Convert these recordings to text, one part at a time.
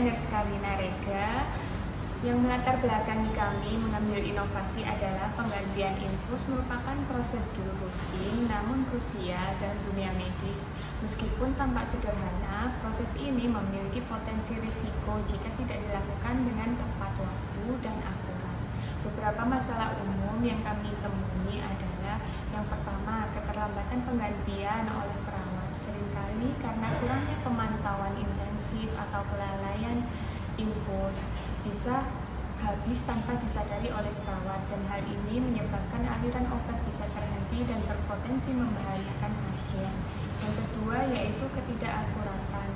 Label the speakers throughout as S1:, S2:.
S1: benar sekali Narega. Yang melatar belakangi kami mengambil inovasi adalah penggantian infus merupakan prosedur rutin namun krusial dalam dunia medis. Meskipun tampak sederhana, proses ini memiliki potensi risiko jika tidak dilakukan dengan tepat waktu dan akurat. Beberapa masalah umum yang kami temui adalah yang pertama, keterlambatan penggantian oleh perawat. Seringkali karena kurangnya pemantauan intensif atau kelalaian infus bisa habis tanpa disadari oleh perawat, dan hal ini menyebabkan aliran obat bisa terhenti dan berpotensi membahayakan pasien. Yang kedua yaitu ketidakakuratan.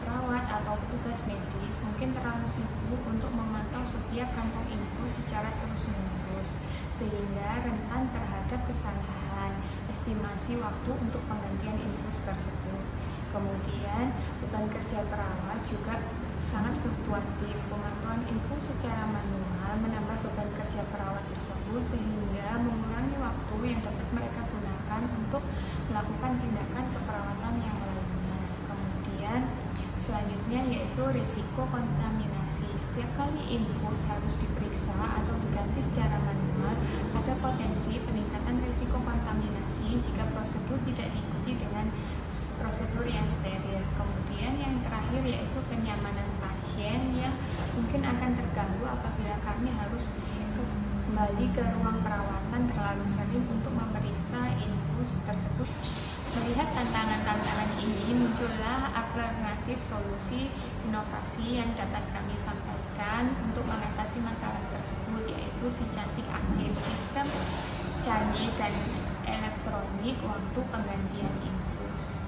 S1: Perawat atau petugas medis mungkin terlalu sibuk untuk memantau setiap kantong infus secara terus-menerus sehingga rentan terhadap kesalahan estimasi waktu untuk penggantian infus tersebut. Kemudian beban kerja perawat juga sangat fluktuatif. Pemantauan infus secara manual menambah beban kerja perawat tersebut sehingga mengurangi waktu yang dapat mereka gunakan untuk melakukan tindakan keperawatan yang lainnya. Kemudian selanjutnya yaitu risiko kontaminasi. Setiap kali infus harus diperiksa atau diganti secara manual, ada potensi peningkatan risiko kontaminasi jika prosedur tidak diikuti dengan prosedur yang steril. Kemudian yang terakhir yaitu kenyamanan pasien yang mungkin akan terganggu apabila kami harus kembali ke ruang perawatan terlalu sering untuk memeriksa infus tersebut. Melihat tantangan-tantangan ini, muncullah alternatif solusi inovasi yang dapat kami sampaikan untuk mengatasi masalah tersebut, yaitu si cantik aktif, sistem canggih dan elektronik waktu penggantian infus.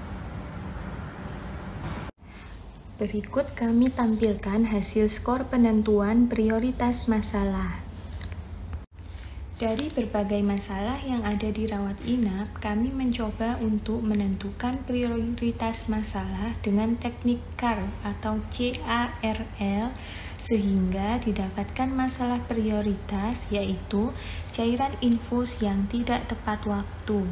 S1: Berikut kami tampilkan hasil skor penentuan prioritas masalah. Dari berbagai masalah yang ada di rawat inap, kami mencoba untuk menentukan prioritas masalah dengan teknik CARL atau CARL sehingga didapatkan masalah prioritas, yaitu cairan infus yang tidak tepat waktu.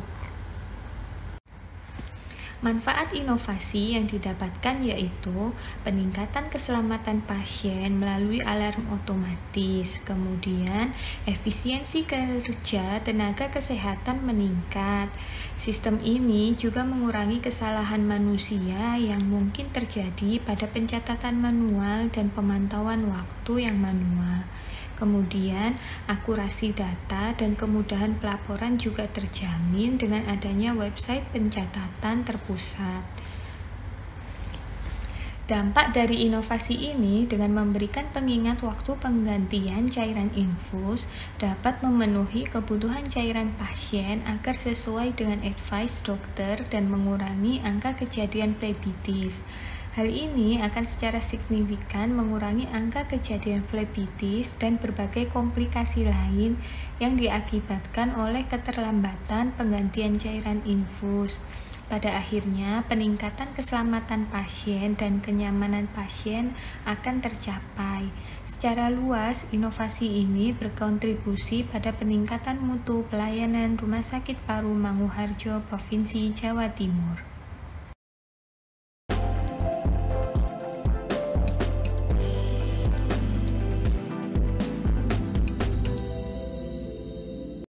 S1: Manfaat inovasi yang didapatkan yaitu peningkatan keselamatan pasien melalui alarm otomatis, kemudian efisiensi kerja tenaga kesehatan meningkat. Sistem ini juga mengurangi kesalahan manusia yang mungkin terjadi pada pencatatan manual dan pemantauan waktu yang manual. Kemudian, akurasi data dan kemudahan pelaporan juga terjamin dengan adanya website pencatatan terpusat. Dampak dari inovasi ini dengan memberikan pengingat waktu penggantian cairan infus dapat memenuhi kebutuhan cairan pasien agar sesuai dengan advice dokter dan mengurangi angka kejadian flebitis. Hal ini akan secara signifikan mengurangi angka kejadian flebitis dan berbagai komplikasi lain yang diakibatkan oleh keterlambatan penggantian cairan infus. Pada akhirnya, peningkatan keselamatan pasien dan kenyamanan pasien akan tercapai. Secara luas, inovasi ini berkontribusi pada peningkatan mutu pelayanan Rumah Sakit Paru Manguharjo, Provinsi Jawa Timur.